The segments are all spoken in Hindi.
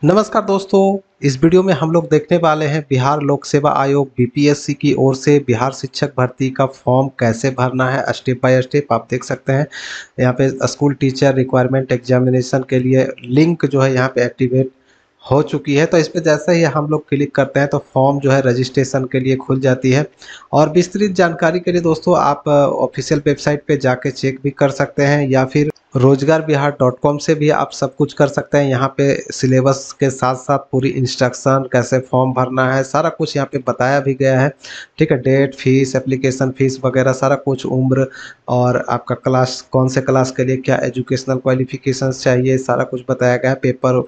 नमस्कार दोस्तों। इस वीडियो में हम लोग देखने वाले हैं बिहार लोक सेवा आयोग बीपीएससी की ओर से बिहार शिक्षक भर्ती का फॉर्म कैसे भरना है। स्टेप बाय स्टेप आप देख सकते हैं। यहाँ पे स्कूल टीचर रिक्वायरमेंट एग्जामिनेशन के लिए लिंक जो है यहाँ पे एक्टिवेट हो चुकी है। तो इस पे जैसे ही हम लोग क्लिक करते हैं तो फॉर्म जो है रजिस्ट्रेशन के लिए खुल जाती है। और विस्तृत जानकारी के लिए दोस्तों आप ऑफिशियल वेबसाइट पे जाके चेक भी कर सकते हैं या फिर रोजगारबिहार.com से भी आप सब कुछ कर सकते हैं। यहाँ पे सिलेबस के साथ साथ पूरी इंस्ट्रक्शन कैसे फॉर्म भरना है सारा कुछ यहाँ पे बताया भी गया है। ठीक है, डेट, फीस, एप्लीकेशन फीस वगैरह सारा कुछ, उम्र और आपका क्लास कौन से क्लास के लिए क्या एजुकेशनल क्वालिफिकेशंस चाहिए सारा कुछ बताया गया है। पेपर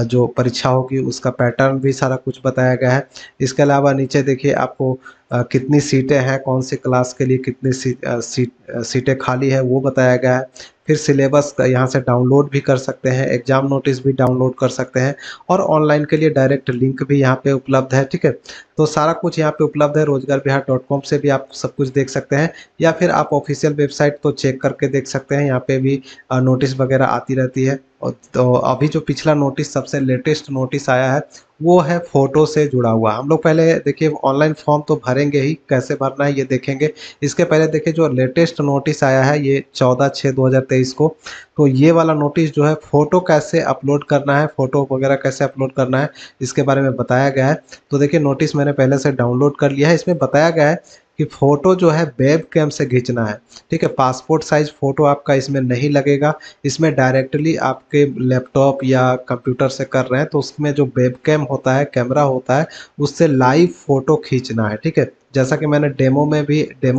जो परीक्षा होगी उसका पैटर्न भी सारा कुछ बताया गया है। इसके अलावा नीचे देखिए आपको कितनी सीटें हैं, कौन सी क्लास के लिए कितनी सीटें खाली है वो बताया गया है। फिर सिलेबस यहाँ से डाउनलोड भी कर सकते हैं, एग्जाम नोटिस भी डाउनलोड कर सकते हैं और ऑनलाइन के लिए डायरेक्ट लिंक भी यहाँ पे उपलब्ध है। ठीक है, तो सारा कुछ यहाँ पे उपलब्ध है। रोजगारबिहार.com से भी आप सब कुछ देख सकते हैं या फिर आप ऑफिशियल वेबसाइट तो चेक करके देख सकते हैं। यहाँ पे भी नोटिस वगैरह आती रहती है। और तो अभी जो पिछला नोटिस सबसे लेटेस्ट नोटिस आया है वो है फोटो से जुड़ा हुआ। हम लोग पहले देखिए ऑनलाइन फॉर्म तो भरेंगे ही, कैसे भरना है ये देखेंगे। इसके पहले देखिए जो लेटेस्ट नोटिस आया है ये 14/6/2023 को। तो ये वाला नोटिस जो है फोटो कैसे अपलोड करना है, फोटो वगैरह कैसे अपलोड करना है इसके बारे में बताया गया है। तो देखिए नोटिस मैंने पहले से डाउनलोड कर लिया है। इसमें बताया गया है कि फ़ोटो जो है वेब कैम से खींचना है। ठीक है, पासपोर्ट साइज़ फ़ोटो आपका इसमें नहीं लगेगा। इसमें डायरेक्टली आपके लैपटॉप या कंप्यूटर से कर रहे हैं तो उसमें जो वेब कैम होता है, कैमरा होता है, उससे लाइव फ़ोटो खींचना है। ठीक है, जैसा कि मैंने डेमो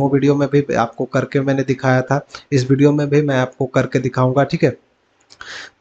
वीडियो में भी आपको करके मैंने दिखाया था, इस वीडियो में भी मैं आपको करके दिखाऊंगा। ठीक है,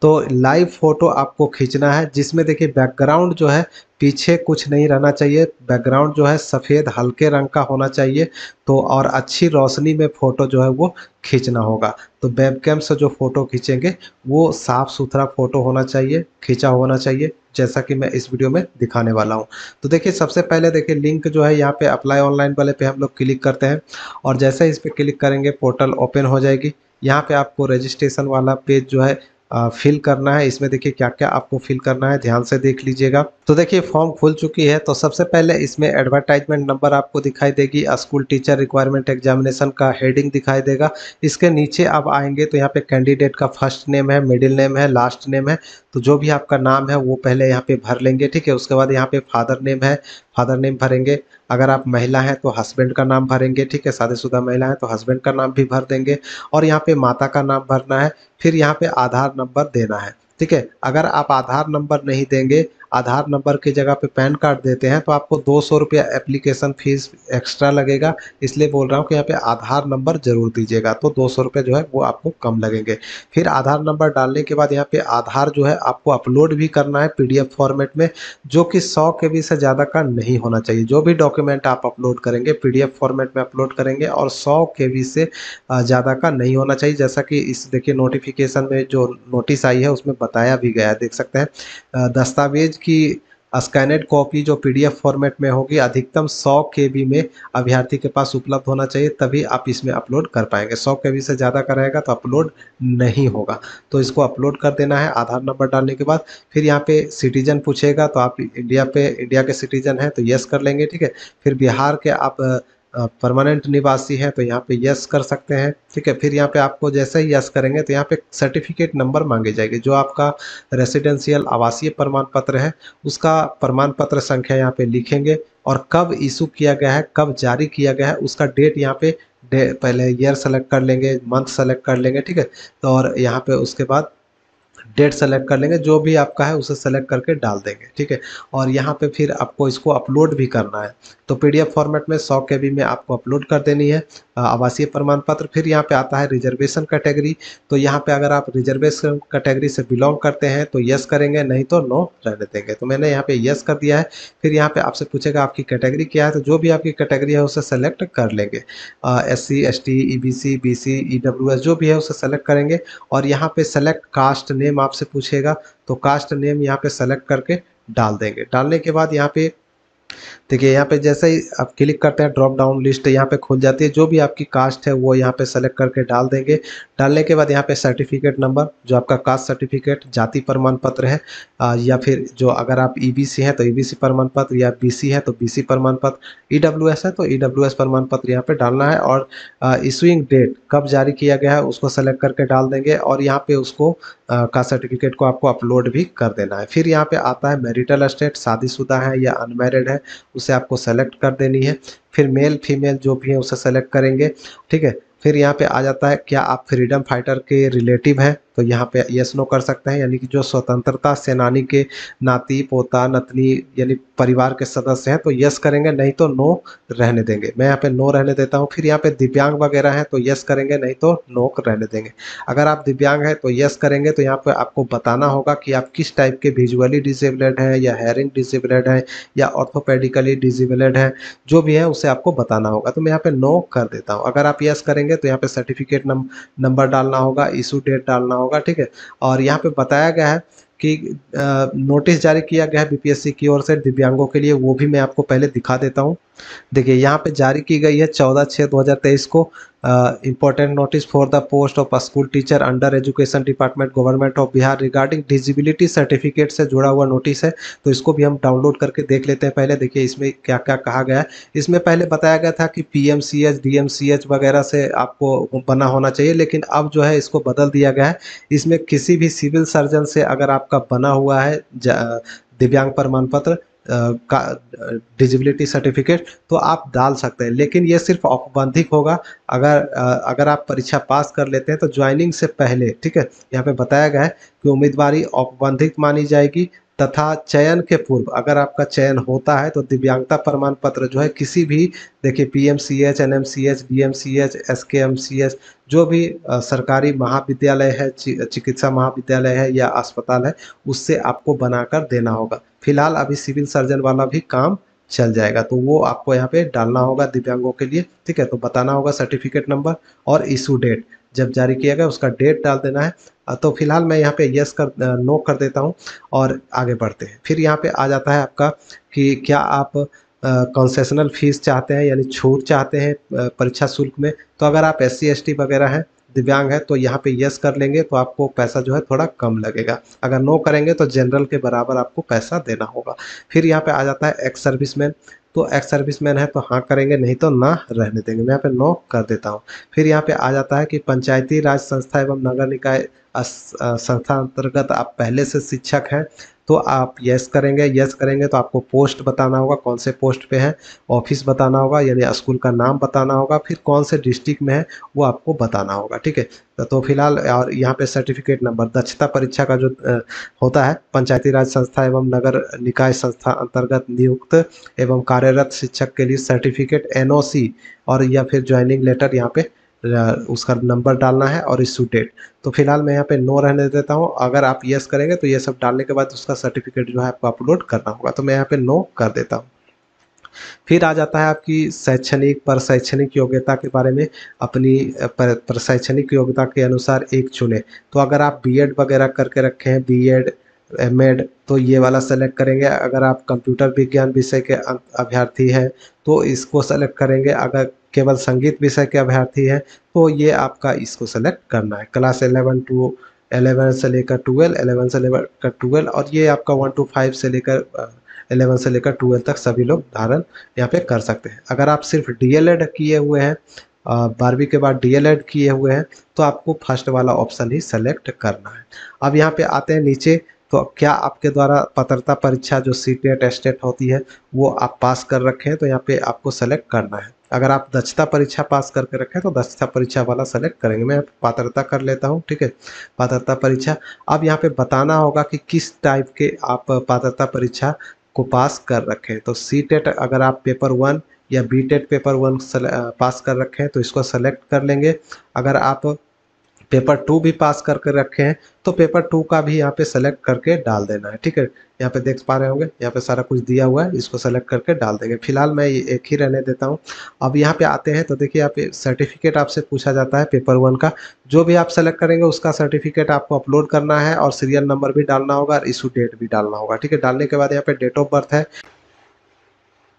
तो लाइव फोटो आपको खींचना है जिसमें देखिए बैकग्राउंड जो है पीछे कुछ नहीं रहना चाहिए। बैकग्राउंड जो है सफ़ेद हल्के रंग का होना चाहिए। तो और अच्छी रोशनी में फ़ोटो जो है वो खींचना होगा। तो वेबकैम से जो फ़ोटो खींचेंगे वो साफ़ सुथरा फ़ोटो होना चाहिए, खींचा होना चाहिए, जैसा कि मैं इस वीडियो में दिखाने वाला हूँ। तो देखिए सबसे पहले देखिए लिंक जो है यहाँ पे अप्लाई ऑनलाइन वाले पे हम लोग क्लिक करते हैं और जैसे इस पर क्लिक करेंगे पोर्टल ओपन हो जाएगी। यहाँ पे आपको रजिस्ट्रेशन वाला पेज जो है फिल करना है। इसमें देखिए क्या-क्या आपको फिल करना है, ध्यान से देख लीजिएगा। तो देखिए फॉर्म खुल चुकी है। तो सबसे पहले इसमें एडवर्टाइजमेंट नंबर आपको दिखाई देगी, स्कूल टीचर रिक्वायरमेंट एग्जामिनेशन का हेडिंग दिखाई देगा। इसके नीचे आप आएँगे तो यहाँ पे कैंडिडेट का फर्स्ट नेम है, मिडिल नेम है, लास्ट नेम है। तो जो भी आपका नाम है वो पहले यहाँ पे भर लेंगे। ठीक है, उसके बाद यहाँ पे फादर नेम है, फादर नेम भरेंगे। अगर आप महिला हैं तो हस्बैंड का नाम भरेंगे। ठीक है, शादीशुदा महिला है तो हस्बैंड का नाम भी भर देंगे और यहाँ पे माता का नाम भरना है। फिर यहाँ पे आधार नंबर देना है। ठीक है, अगर आप आधार नंबर नहीं देंगे, आधार नंबर की जगह पे पैन कार्ड देते हैं तो आपको 200 रुपया एप्लीकेशन फीस एक्स्ट्रा लगेगा। इसलिए बोल रहा हूँ कि यहाँ पे आधार नंबर जरूर दीजिएगा, तो 200 रुपये जो है वो आपको कम लगेंगे। फिर आधार नंबर डालने के बाद यहाँ पे आधार जो है आपको अपलोड भी करना है पीडीएफ फॉर्मेट में, जो कि 100 केबी से ज़्यादा का नहीं होना चाहिए। जो भी डॉक्यूमेंट आप अपलोड करेंगे पीडीएफ फॉर्मेट में अपलोड करेंगे और 100 केबी से ज़्यादा का नहीं होना चाहिए। जैसा कि इस देखिए नोटिफिकेशन में जो नोटिस आई है उसमें बताया भी गया है, देख सकते हैं। दस्तावेज की स्कैनेड कॉपी जो पीडीएफ फॉर्मेट में होगी अधिकतम 100 केबी में अभ्यर्थी के पास उपलब्ध होना चाहिए, तभी आप इसमें अपलोड कर पाएंगे। 100 केबी से ज़्यादा का रहेगा तो अपलोड नहीं होगा। तो इसको अपलोड कर देना है आधार नंबर डालने के बाद। फिर यहाँ पे सिटीजन पूछेगा तो आप इंडिया के सिटीजन हैं तो यस कर लेंगे। ठीक है, फिर बिहार के आप परमानेंट निवासी हैं तो यहाँ पे यस कर सकते हैं। ठीक है, फिर यहाँ पे आपको जैसे ही यस करेंगे तो यहाँ पे सर्टिफिकेट नंबर मांगे जाएगी, जो आपका रेसिडेंशियल आवासीय प्रमाण पत्र है उसका प्रमाण पत्र संख्या यहाँ पे लिखेंगे और कब इशू किया गया है, कब जारी किया गया है उसका डेट यहाँ पे पहले ईयर सेलेक्ट कर लेंगे, मंथ सेलेक्ट कर लेंगे। ठीक है, तो और यहाँ पे उसके बाद डेट सेलेक्ट कर लेंगे, जो भी आपका है उसे सेलेक्ट करके डाल देंगे। ठीक है, और यहाँ पे फिर आपको इसको अपलोड भी करना है। तो पीडीएफ फॉर्मेट में 100 केबी में आपको अपलोड कर देनी है आवासीय प्रमाण पत्र। फिर यहाँ पे आता है रिजर्वेशन कैटेगरी। तो यहाँ पे अगर आप रिजर्वेशन कैटेगरी से बिलोंग करते हैं तो यस करेंगे, नहीं तो नो रहने देंगे। तो मैंने यहाँ पे यस कर दिया है। फिर यहाँ पे आपसे पूछेगा आपकी कैटेगरी क्या है, तो जो भी आपकी कैटेगरी है उसे सेलेक्ट कर लेंगे। SC ST EBC BC EWS जो भी है उसे सेलेक्ट करेंगे और यहाँ पे सेलेक्ट कास्ट नेम आपसे पूछेगा तो कास्ट नेम यहाँ पे सेलेक्ट करके डाल देंगे। डालने के बाद यहाँ पे देखिए यहाँ पे जैसे ही आप क्लिक करते हैं ड्रॉप डाउन लिस्ट यहाँ पे खुल जाती है। जो भी आपकी कास्ट है वो यहाँ पे सेलेक्ट करके डाल देंगे। डालने के बाद यहाँ पे सर्टिफिकेट नंबर, जो आपका कास्ट सर्टिफिकेट, जाति प्रमाण पत्र है, या फिर जो अगर आप ईबीसी हैं तो ईबीसी प्रमाण पत्र, या बीसी है तो बीसी प्रमाण पत्र, ईडब्ल्यूएस है तो ईडब्ल्यूएस प्रमाण पत्र यहाँ पे डालना है। और इशूइंग डेट कब जारी किया गया है उसको सेलेक्ट करके डाल देंगे, और यहाँ पे उसको कास्ट सर्टिफिकेट को आपको अपलोड भी कर देना है। फिर यहाँ पे आता है मैरिटल स्टेट, शादीशुदा है या अनमैरिड है, उसे आपको सेलेक्ट कर देनी है। फिर मेल फीमेल जो भी है उसे सेलेक्ट करेंगे, ठीक है। फिर यहाँ पे आ जाता है क्या आप फ्रीडम फाइटर के रिलेटिव हैं, तो यहाँ पे यस नो कर सकते हैं, यानी कि जो स्वतंत्रता सेनानी के नाती पोता नतनी यानी परिवार के सदस्य हैं तो यस करेंगे, नहीं तो नो रहने देंगे। मैं यहाँ पे नो रहने देता हूँ। फिर यहाँ पे दिव्यांग वगैरह हैं तो यस करेंगे, नहीं तो नो रहने देंगे। अगर आप दिव्यांग हैं तो यस करेंगे, तो यहाँ पे आपको बताना होगा कि आप किस टाइप के विजुअली डिसेबल्ड हैं, या हेयरिंग डिसेबल्ड हैं, या ऑर्थोपेडिकली डिसेबल्ड हैं, जो भी है उसे आपको बताना होगा। तो मैं यहाँ पे नो कर देता हूँ। अगर आप यस करेंगे तो यहाँ पे सर्टिफिकेट नंबर डालना होगा, इशू डेट डालना होगा, ठीक है। और यहाँ पे बताया गया है कि नोटिस जारी किया गया है बीपीएससी की ओर से दिव्यांगों के लिए, वो भी मैं आपको पहले दिखा देता हूँ। देखिए यहाँ पे जारी की गई है 14/6/2023 को, important notice for the post of school teacher under education department government of Bihar regarding eligibility certificate से जुड़ा हुआ नोटिस है। तो इसको भी हम डाउनलोड करके देख लेते हैं। पहले देखिए इसमें क्या क्या कहा गया है। इसमें पहले बताया गया था कि पीएमसीएच डीएमसीएच वगैरह से आपको बना होना चाहिए, लेकिन अब जो है इसको बदल दिया गया है। इसमें किसी भी सिविल सर्जन से अगर आपका बना हुआ है दिव्यांग प्रमाण पत्र का डिजिबिलिटी सर्टिफिकेट, तो आप डाल सकते हैं, लेकिन ये सिर्फ औपबंधिक होगा। अगर आप परीक्षा पास कर लेते हैं तो ज्वाइनिंग से पहले, ठीक है, यहाँ पे बताया गया है कि उम्मीदवारी औपबंधिक मानी जाएगी, तथा चयन के पूर्व अगर आपका चयन होता है तो दिव्यांगता प्रमाण पत्र जो है किसी भी, देखिए पीएमसीएच एनएमसीएच डीएमसीएच एसकेएमसीएच जो भी सरकारी महाविद्यालय है, चिकित्सा महाविद्यालय है या अस्पताल है, उससे आपको बनाकर देना होगा। फिलहाल अभी सिविल सर्जन वाला भी काम चल जाएगा, तो वो आपको यहाँ पे डालना होगा दिव्यांगों के लिए, ठीक है। तो बताना होगा सर्टिफिकेट नंबर और इशू डेट, जब जारी किया गया उसका डेट डाल देना है। तो फिलहाल मैं यहाँ पे यस कर नो कर देता हूँ और आगे बढ़ते हैं। फिर यहाँ पे आ जाता है आपका कि क्या आप कंसेशनल फीस चाहते हैं, यानी छूट चाहते हैं परीक्षा शुल्क में। तो अगर आप एससी एसटी वगैरह हैं, दिव्यांग है, तो यहाँ पे यस कर लेंगे तो आपको पैसा जो है थोड़ा कम लगेगा। अगर नो करेंगे तो जनरल के बराबर आपको पैसा देना होगा। फिर यहाँ पे आ जाता है एक्स सर्विसमैन, तो एक्स सर्विसमैन है तो हाँ करेंगे, नहीं तो ना रहने देंगे। मैं यहाँ पे नो कर देता हूँ। फिर यहाँ पे आ जाता है कि पंचायती राज संस्था एवं नगर निकाय संस्था अंतर्गत आप पहले से शिक्षक हैं, तो आप यस करेंगे। यस करेंगे तो आपको पोस्ट बताना होगा, कौन से पोस्ट पे है, ऑफिस बताना होगा यानी स्कूल का नाम बताना होगा, फिर कौन से डिस्ट्रिक्ट में है वो आपको बताना होगा, ठीक है। तो फिलहाल और यहाँ पे सर्टिफिकेट नंबर, दक्षता परीक्षा का जो होता है, पंचायती राज संस्था एवं नगर निकाय संस्था अंतर्गत नियुक्त एवं कार्यरत शिक्षक के लिए सर्टिफिकेट एनओसी और या फिर ज्वाइनिंग लेटर यहाँ पे उसका नंबर डालना है और इशू डेट। तो फिलहाल मैं यहाँ पे नो रहने देता हूँ। अगर आप यस करेंगे तो ये सब डालने के बाद उसका सर्टिफिकेट जो है आपको अपलोड करना होगा, तो मैं यहाँ पे नो कर देता हूँ। फिर आ जाता है आपकी शैक्षणिक पर शैक्षणिक योग्यता के बारे में, अपनी पर शैक्षणिक योग्यता के अनुसार एक चुने। तो अगर आप बीएड वगैरह करके रखे हैं, बीएड एमएड, तो ये वाला सेलेक्ट करेंगे। अगर आप कंप्यूटर विज्ञान विषय के अभ्यर्थी हैं तो इसको सेलेक्ट करेंगे। अगर केवल संगीत विषय के अभ्यर्थी हैं तो ये आपका इसको सेलेक्ट करना है। क्लास 11 से लेकर 12, 11 से लेकर 12, और ये आपका 1 to 5 से लेकर 11 से लेकर 12 तक सभी लोग धारण यहाँ पे कर सकते हैं। अगर आप सिर्फ डीएलएड किए हुए हैं, 12वीं के बाद डीएलएड किए हुए हैं, तो आपको फर्स्ट वाला ऑप्शन ही सेलेक्ट करना है। अब यहाँ पे आते हैं नीचे, तो क्या आपके द्वारा पात्रता परीक्षा जो सीटेट एस्टेट होती है वो आप पास कर रखे हैं, तो यहाँ पे आपको सेलेक्ट करना है। अगर आप दक्षता परीक्षा पास करके रखें तो दक्षता परीक्षा वाला सेलेक्ट करेंगे। मैं पात्रता कर लेता हूँ, ठीक है, पात्रता परीक्षा। अब यहाँ पे बताना होगा कि किस टाइप के आप पात्रता परीक्षा को पास कर रखें। तो सीटेट अगर आप पेपर 1 या बीटेट पेपर 1 पास कर रखे हैं तो इसको सेलेक्ट कर लेंगे। अगर आप पेपर 2 भी पास करके रखे हैं तो पेपर 2 का भी यहाँ पे सेलेक्ट करके डाल देना है, ठीक है। यहाँ पे देख पा रहे होंगे, यहाँ पे सारा कुछ दिया हुआ है, इसको सेलेक्ट करके डाल देंगे। फिलहाल मैं एक ही रहने देता हूँ। अब यहाँ पे आते हैं तो देखिए यहाँ पे सर्टिफिकेट आपसे पूछा जाता है पेपर 1 का। जो भी आप सेलेक्ट करेंगे उसका सर्टिफिकेट आपको अपलोड करना है और सीरियल नंबर भी डालना होगा और इशू डेट भी डालना होगा, ठीक है। डालने के बाद यहाँ पे डेट ऑफ बर्थ है,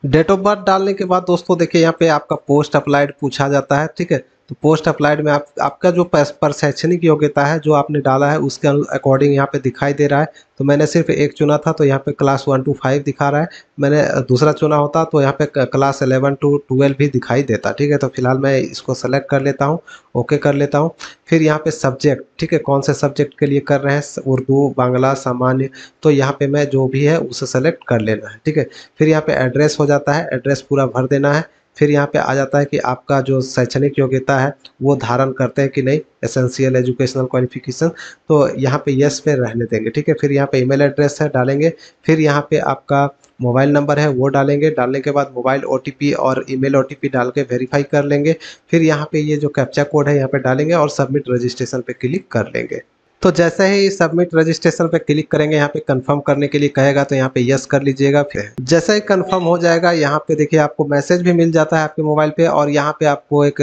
डेट ऑफ बर्थ डालने के बाद दोस्तों देखिए यहाँ पे आपका पोस्ट अप्लाइड पूछा जाता है, ठीक है। तो पोस्ट अप्लाइड में आपका जो पर शैक्षणिक योग्यता है जो आपने डाला है उसके अकॉर्डिंग यहाँ पे दिखाई दे रहा है। तो मैंने सिर्फ एक चुना था तो यहाँ पे क्लास 1 to 5 दिखा रहा है। मैंने दूसरा चुना होता तो यहाँ पे क्लास 11 to 12 भी दिखाई देता, ठीक है। तो फिलहाल मैं इसको सेलेक्ट कर लेता हूँ, ओके कर लेता हूँ। फिर यहाँ पे सब्जेक्ट, ठीक है, कौन से सब्जेक्ट के लिए कर रहे हैं, उर्दू, बांग्ला, सामान्य, तो यहाँ पे मैं जो भी है उसे सेलेक्ट कर लेना है, ठीक है। फिर यहाँ पे एड्रेस हो जाता है, एड्रेस पूरा भर देना है। फिर यहाँ पे आ जाता है कि आपका जो शैक्षणिक योग्यता है वो धारण करते हैं कि नहीं, एसेंशियल एजुकेशनल क्वालिफिकेशन, तो यहाँ पे यस पे रहने देंगे, ठीक है। फिर यहाँ पे ईमेल एड्रेस है डालेंगे। फिर यहाँ पे आपका मोबाइल नंबर है वो डालेंगे। डालने के बाद मोबाइल ओटीपी और ईमेल ओटीपी डाल के वेरीफाई कर लेंगे। फिर यहाँ पे ये जो कैप्चा कोड है यहाँ पे डालेंगे और सबमिट रजिस्ट्रेशन पे क्लिक कर लेंगे। तो जैसे ही सबमिट रजिस्ट्रेशन पे क्लिक करेंगे यहाँ पे कंफर्म करने के लिए कहेगा तो यहाँ पे यस कर लीजिएगा। फिर जैसे ही कंफर्म हो जाएगा यहाँ पे देखिए आपको मैसेज भी मिल जाता है आपके मोबाइल पे, और यहाँ पे आपको एक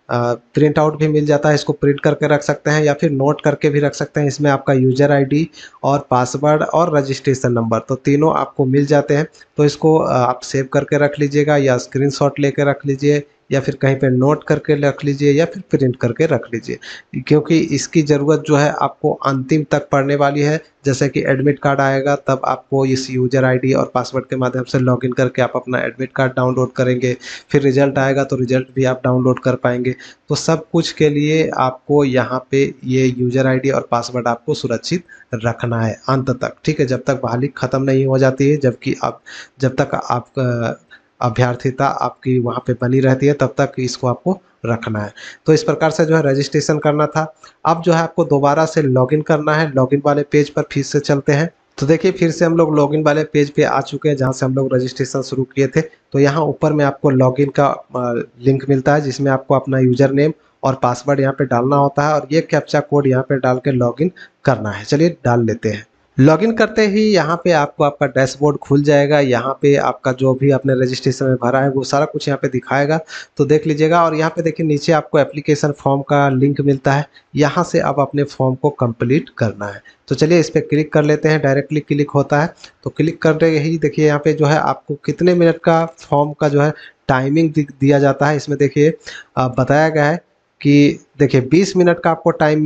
प्रिंट आउट भी मिल जाता है। इसको प्रिंट करके रख सकते हैं या फिर नोट करके भी रख सकते हैं। इसमें आपका यूजर आईडी और पासवर्ड और रजिस्ट्रेशन नंबर तो तीनों आपको मिल जाते हैं। तो इसको आप सेव करके रख लीजिएगा या स्क्रीनशॉट लेके रख लीजिए या फिर कहीं पे नोट करके रख लीजिए या फिर प्रिंट करके रख लीजिए, क्योंकि इसकी ज़रूरत जो है आपको अंतिम तक पड़ने वाली है। जैसे कि एडमिट कार्ड आएगा तब आपको इस यूजर आईडी और पासवर्ड के माध्यम से लॉगिन करके आप अपना एडमिट कार्ड डाउनलोड करेंगे। फिर रिजल्ट आएगा तो रिजल्ट भी आप डाउनलोड कर पाएंगे। तो सब कुछ के लिए आपको यहाँ पे ये यूजर आईडी और पासवर्ड आपको सुरक्षित रखना है अंत तक, ठीक है, जब तक बहाली ख़त्म नहीं हो जाती है। जबकि आप जब तक आप अभ्यर्थिता आपकी वहाँ पे बनी रहती है तब तक इसको आपको रखना है। तो इस प्रकार से जो है रजिस्ट्रेशन करना था। अब जो है आपको दोबारा से लॉगिन करना है। लॉगिन वाले पेज पर फिर से चलते हैं। तो देखिए फिर से हम लोग लॉगिन वाले पेज पे आ चुके हैं जहाँ से हम लोग रजिस्ट्रेशन शुरू किए थे। तो यहाँ ऊपर में आपको लॉगिन का लिंक मिलता है जिसमें आपको अपना यूजर नेम और पासवर्ड यहाँ पे डालना होता है और ये कैप्चा कोड यहाँ पे डाल के लॉगिन करना है। चलिए डाल लेते हैं। लॉगिन करते ही यहाँ पे आपको आपका डैशबोर्ड खुल जाएगा। यहाँ पे आपका जो भी आपने रजिस्ट्रेशन में भरा है वो सारा कुछ यहाँ पे दिखाएगा, तो देख लीजिएगा। और यहाँ पे देखिए नीचे आपको एप्लीकेशन फॉर्म का लिंक मिलता है, यहाँ से आप अपने फॉर्म को कंप्लीट करना है। तो चलिए इस पर क्लिक कर लेते हैं। डायरेक्टली क्लिक होता है। तो क्लिक करते ही देखिए यहाँ पे जो है आपको कितने मिनट का फॉर्म का जो है टाइमिंग दिया जाता है। इसमें देखिए बताया गया है कि देखिए 20 मिनट का आपको टाइम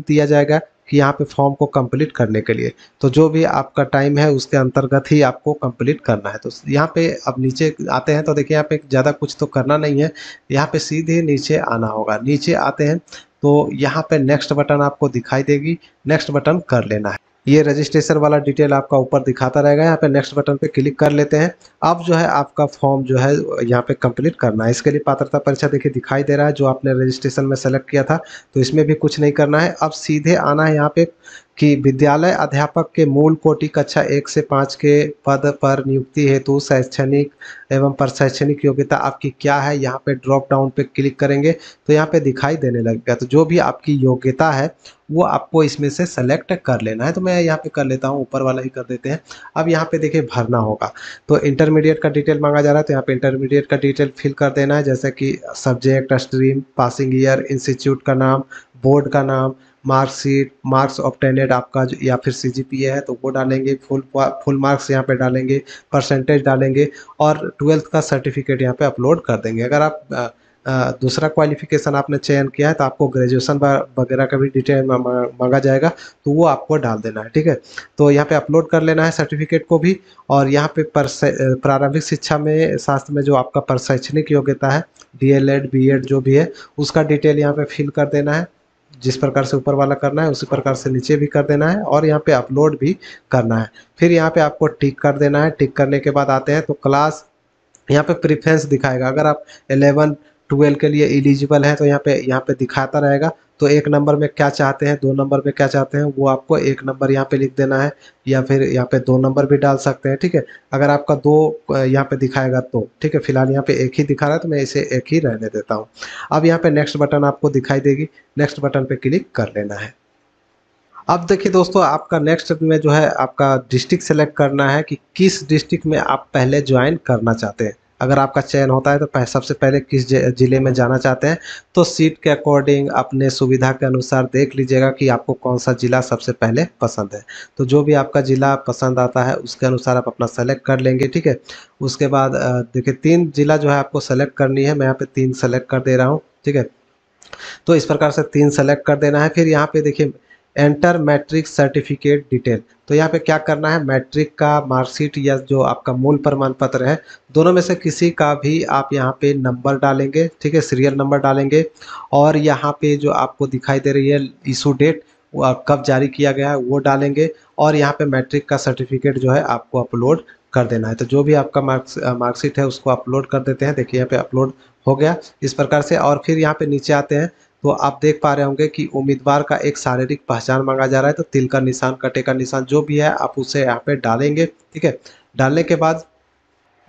दिया जाएगा कि यहाँ पे फॉर्म को कंप्लीट करने के लिए। तो जो भी आपका टाइम है उसके अंतर्गत ही आपको कंप्लीट करना है। तो यहाँ पे अब नीचे आते हैं तो देखिए यहाँ पे ज़्यादा कुछ तो करना नहीं है। यहाँ पे सीधे नीचे आना होगा। नीचे आते हैं तो यहाँ पे नेक्स्ट बटन आपको दिखाई देगी, नेक्स्ट बटन कर लेना है। ये रजिस्ट्रेशन वाला डिटेल आपका ऊपर दिखाता रहेगा। यहाँ पे नेक्स्ट बटन पे क्लिक कर लेते हैं। अब जो है आपका फॉर्म जो है यहाँ पे कंप्लीट करना है। इसके लिए पात्रता परीक्षा देखिए दिखाई दे रहा है जो आपने रजिस्ट्रेशन में सेलेक्ट किया था। तो इसमें भी कुछ नहीं करना है। अब सीधे आना है यहाँ पे कि विद्यालय अध्यापक के मूल कोटि कक्षा 1 से 5 के पद पर नियुक्ति हेतु शैक्षणिक एवं प्रशैक्षणिक योग्यता आपकी क्या है। यहाँ पे ड्रॉप डाउन पे क्लिक करेंगे तो यहाँ पे दिखाई देने लगेगा। तो जो भी आपकी योग्यता है वो आपको इसमें से सेलेक्ट कर लेना है। तो मैं यहाँ पे कर लेता हूँ, ऊपर वाला ही कर देते हैं। अब यहाँ पे देखिए भरना होगा। तो इंटरमीडिएट का डिटेल मांगा जा रहा है तो यहाँ पे इंटरमीडिएट का डिटेल फिल कर देना है, जैसे कि subject, stream, passing year, institute का नाम, बोर्ड का नाम, मार्कशीट, मार्क्स ऑब्टेनेड आपका या फिर सीजीपीए है तो वो डालेंगे, फुल मार्क्स यहाँ पे डालेंगे, परसेंटेज डालेंगे और 12th का सर्टिफिकेट यहाँ पे अपलोड कर देंगे। अगर आप दूसरा क्वालिफिकेशन आपने चयन किया है तो आपको ग्रेजुएशन वगैरह का भी डिटेल मांगा जाएगा तो वो आपको डाल देना है, ठीक है। तो यहाँ पे अपलोड कर लेना है सर्टिफिकेट को भी। और यहाँ पे प्रारंभिक शिक्षा में शास्त्र में जो आपका प्रशैक्षणिक योग्यता है, डीएलएड, बीएड जो भी है उसका डिटेल यहाँ पे फिल कर देना है। जिस प्रकार से ऊपर वाला करना है उसी प्रकार से नीचे भी कर देना है और यहाँ पे अपलोड भी करना है। फिर यहाँ पे आपको टिक कर देना है। टिक करने के बाद आते हैं तो क्लास, यहाँ पे प्रेफरेंस दिखाएगा। अगर आप 11 12 के लिए एलिजिबल हैं तो यहाँ पे दिखाता रहेगा। तो 1 नंबर में क्या चाहते हैं, 2 नंबर में क्या चाहते हैं, वो आपको 1 नंबर यहाँ पे लिख देना है या फिर यहाँ पे 2 नंबर भी डाल सकते हैं, ठीक है। अगर आपका 2 यहाँ पे दिखाएगा तो ठीक है। फिलहाल यहाँ पे 1 ही दिखा रहा है तो मैं इसे 1 ही रहने देता हूँ। अब यहाँ पे नेक्स्ट बटन आपको दिखाई देगी, नेक्स्ट बटन पे क्लिक कर लेना है। अब देखिए दोस्तों आपका नेक्स्ट में जो है आपका डिस्ट्रिक्ट सेलेक्ट करना है कि किस डिस्ट्रिक्ट में आप पहले ज्वाइन करना चाहते हैं। अगर आपका चयन होता है तो सबसे पहले किस ज़िले में जाना चाहते हैं, तो सीट के अकॉर्डिंग अपने सुविधा के अनुसार देख लीजिएगा कि आपको कौन सा ज़िला सबसे पहले पसंद है। तो जो भी आपका ज़िला पसंद आता है उसके अनुसार आप अपना सेलेक्ट कर लेंगे, ठीक है। उसके बाद देखिए 3 ज़िला जो है आपको सेलेक्ट करनी है, मैं यहाँ पे 3 सेलेक्ट कर दे रहा हूँ, ठीक है। तो इस प्रकार से 3 सेलेक्ट कर देना है। फिर यहाँ पे देखिए एंटर मैट्रिक सर्टिफिकेट डिटेल, तो यहाँ पे क्या करना है, मैट्रिक का मार्कशीट या जो आपका मूल प्रमाण पत्र है, दोनों में से किसी का भी आप यहाँ पे नंबर डालेंगे, ठीक है, सीरियल नंबर डालेंगे। और यहाँ पे जो आपको दिखाई दे रही है इशू डेट, वो कब जारी किया गया है वो डालेंगे। और यहाँ पे मैट्रिक का सर्टिफिकेट जो है आपको अपलोड कर देना है। तो जो भी आपका मार्कशीट है उसको अपलोड कर देते हैं। देखिए यहाँ पे अपलोड हो गया इस प्रकार से। और फिर यहाँ पे नीचे आते हैं तो आप देख पा रहे होंगे कि उम्मीदवार का एक शारीरिक पहचान मांगा जा रहा है, तो तिल का निशान, कटे का निशान, जो भी है आप उसे यहाँ पे डालेंगे, ठीक है। डालने के बाद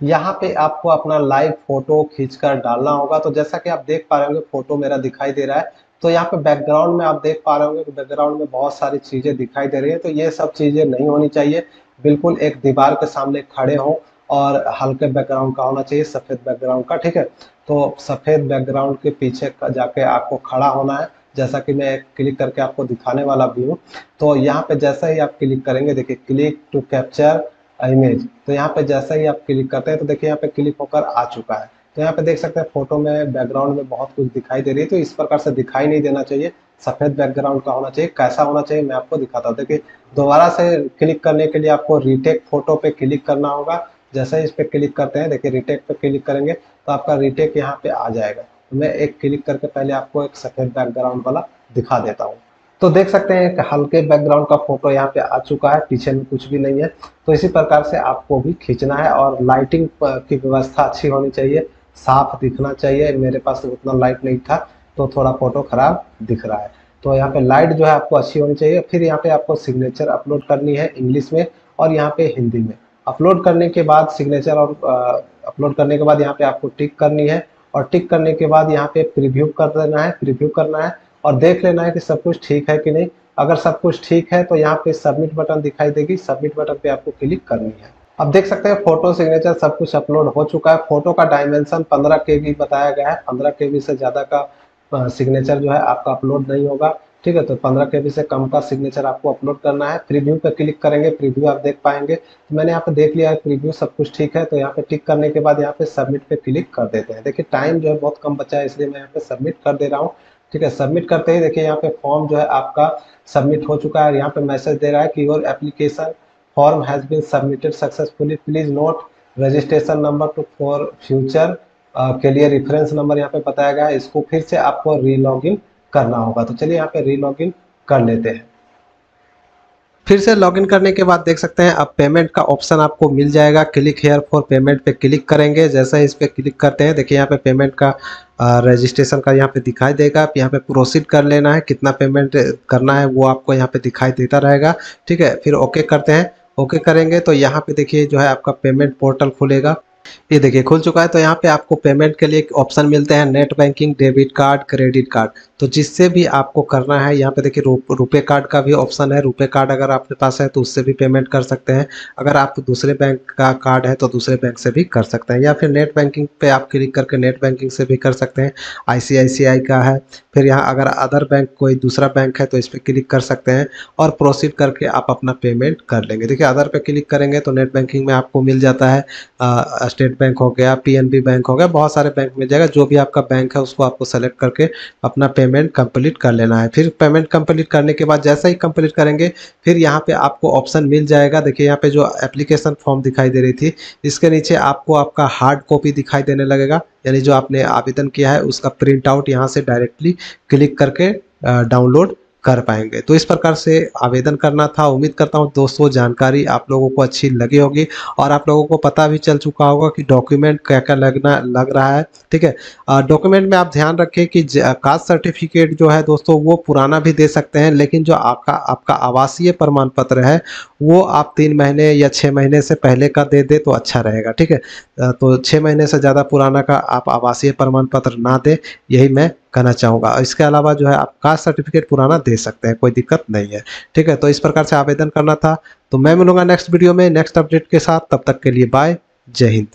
यहाँ पे आपको अपना लाइव फोटो खींचकर डालना होगा। तो जैसा कि आप देख पा रहे होंगे फोटो मेरा दिखाई दे रहा है, तो यहाँ पे बैकग्राउंड में आप देख पा रहे होंगे कि बैकग्राउंड में बहुत सारी चीजें दिखाई दे रही है, तो ये सब चीजें नहीं होनी चाहिए। बिल्कुल एक दीवार के सामने खड़े हों और हल्के बैकग्राउंड का होना चाहिए, सफेद बैकग्राउंड का, ठीक है। तो सफेद बैकग्राउंड के पीछे जाके आपको खड़ा होना है, जैसा कि मैं क्लिक करके आपको दिखाने वाला भी हूँ। तो यहाँ पे जैसा ही आप क्लिक करेंगे, देखिए क्लिक टू कैप्चर इमेज, तो यहाँ पे जैसा ही आप क्लिक करते हैं तो देखिए यहाँ पे क्लिक होकर आ चुका है। तो यहाँ पे देख सकते हैं फोटो में बैकग्राउंड में बहुत कुछ दिखाई दे रही है, तो इस प्रकार से दिखाई नहीं देना चाहिए, सफेद बैकग्राउंड का होना चाहिए। कैसा होना चाहिए मैं आपको दिखाता हूँ। देखिए दोबारा से क्लिक करने के लिए आपको रीटेक फोटो पे क्लिक करना होगा। जैसे ही इस पे क्लिक करते हैं, देखिए रीटेक पे क्लिक करेंगे तो आपका रीटेक यहाँ पे आ जाएगा। तो मैं एक क्लिक करके पहले आपको एक सफेद बैकग्राउंड वाला दिखा देता हूँ। तो देख सकते हैं कि हल्के बैकग्राउंड का फोटो यहाँ पे आ चुका है, पीछे में कुछ भी नहीं है। तो इसी प्रकार से आपको भी खींचना है और लाइटिंग की व्यवस्था अच्छी होनी चाहिए, साफ दिखना चाहिए। मेरे पास उतना लाइट नहीं था तो थोड़ा फोटो खराब दिख रहा है। तो यहाँ पे लाइट जो है आपको अच्छी होनी चाहिए। फिर यहाँ पे आपको सिग्नेचर अपलोड करनी है इंग्लिश में और यहाँ पे हिंदी में। अपलोड करने के बाद सिग्नेचर और अपलोड करने के बाद यहाँ पे आपको टिक करनी है और टिक करने के बाद यहाँ पे प्रीव्यू कर देना है, प्रीव्यू करना है और देख लेना है कि सब कुछ ठीक है कि नहीं। अगर सब कुछ ठीक है तो यहाँ पे सबमिट बटन दिखाई देगी, सबमिट बटन पे आपको क्लिक करनी है। अब देख सकते हैं फोटो सिग्नेचर सब कुछ अपलोड हो चुका है। फोटो का डायमेंशन 15 KB बताया गया है, 15 KB से ज़्यादा का सिग्नेचर जो है आपका अपलोड नहीं होगा, ठीक है। तो 15 KB से कम का सिग्नेचर आपको अपलोड करना है। प्रीव्यू पे क्लिक करेंगे, प्रीव्यू आप देख पाएंगे। तो मैंने यहाँ पे देख लिया है प्रीव्यू, सब कुछ ठीक है। तो यहाँ पे टिक करने के बाद यहाँ पे सबमिट पे क्लिक कर देते हैं। देखिए टाइम जो है बहुत कम बचा है, इसलिए मैं यहाँ पे सबमिट कर दे रहा हूँ, ठीक है। सबमिट करते ही देखिए यहाँ पे फॉर्म जो है आपका सबमिट हो चुका है। यहाँ पे मैसेज दे रहा है कि your application form has been submitted successfully, please note registration number to for future के लिए रेफरेंस नंबर यहाँ पे बताया गया है। इसको फिर से आपको रीलॉगिन करना होगा। तो चलिए यहाँ पे रीलॉगिन कर लेते हैं। फिर से लॉगिन करने के बाद देख सकते हैं अब पेमेंट का ऑप्शन आपको मिल जाएगा। क्लिक हेयर फॉर पेमेंट पे क्लिक करेंगे। जैसा ही इस पे क्लिक करते हैं देखिए यहाँ पे पेमेंट का रजिस्ट्रेशन का यहाँ पे दिखाई देगा। आप यहाँ पे प्रोसीड कर लेना है, कितना पेमेंट करना है वो आपको यहाँ पे दिखाई देता रहेगा, ठीक है। फिर ओके करते हैं। ओके करेंगे तो यहाँ पे देखिए जो है आपका पेमेंट पोर्टल खुलेगा। ये देखिए खुल चुका है। तो यहाँ पे आपको पेमेंट के लिए ऑप्शन मिलते हैं net banking, debit card, credit card. तो जिससे भी आपको करना है, यहाँ पे देखिए रुपए कार्ड का भी ऑप्शन है। रुपए कार्ड अगर आपके पास है तो उससे भी पेमेंट कर सकते हैं। अगर आप दूसरे बैंक का कार्ड है तो दूसरे बैंक से भी कर सकते हैं, या फिर नेट बैंकिंग पे आप क्लिक करके नेट बैंकिंग से भी कर सकते हैं। ICICI का है। फिर यहाँ अगर अदर बैंक कोई दूसरा बैंक है तो इस पर क्लिक कर सकते हैं और प्रोसीड करके आप अपना पेमेंट कर लेंगे। देखिए अदर पे क्लिक करेंगे तो नेट बैंकिंग में आपको मिल जाता है स्टेट बैंक हो गया, PNB बैंक हो गया, बहुत सारे बैंक मिल जाएगा। जो भी आपका बैंक है उसको आपको सेलेक्ट करके अपना पेमेंट कंप्लीट कर लेना है। फिर पेमेंट कंप्लीट करने के बाद जैसा ही कंप्लीट करेंगे फिर यहाँ पे आपको ऑप्शन मिल जाएगा। देखिए यहाँ पे जो एप्लीकेशन फॉर्म दिखाई दे रही थी इसके नीचे आपको आपका हार्ड कॉपी दिखाई देने लगेगा, यानी जो आपने आवेदन किया है उसका प्रिंट आउट यहाँ से डायरेक्टली क्लिक करके डाउनलोड कर पाएंगे। तो इस प्रकार से आवेदन करना था। उम्मीद करता हूँ दोस्तों जानकारी आप लोगों को अच्छी लगी होगी और आप लोगों को पता भी चल चुका होगा कि डॉक्यूमेंट क्या क्या लग रहा है, ठीक है। डॉक्यूमेंट में आप ध्यान रखें कि कास्ट सर्टिफिकेट जो है दोस्तों वो पुराना भी दे सकते हैं, लेकिन जो आपका आवासीय प्रमाण पत्र है वो आप 3 महीने या 6 महीने से पहले का दे तो अच्छा रहेगा, ठीक है। तो 6 महीने से ज़्यादा पुराना का आप आवासीय प्रमाण पत्र ना दें, यही मैं कहना चाहूँगा। इसके अलावा जो है आप कास्ट सर्टिफिकेट पुराना दे सकते हैं, कोई दिक्कत नहीं है, ठीक है। तो इस प्रकार से आवेदन करना था। तो मैं मिलूंगा नेक्स्ट वीडियो में नेक्स्ट अपडेट के साथ। तब तक के लिए बाय, जय हिंद।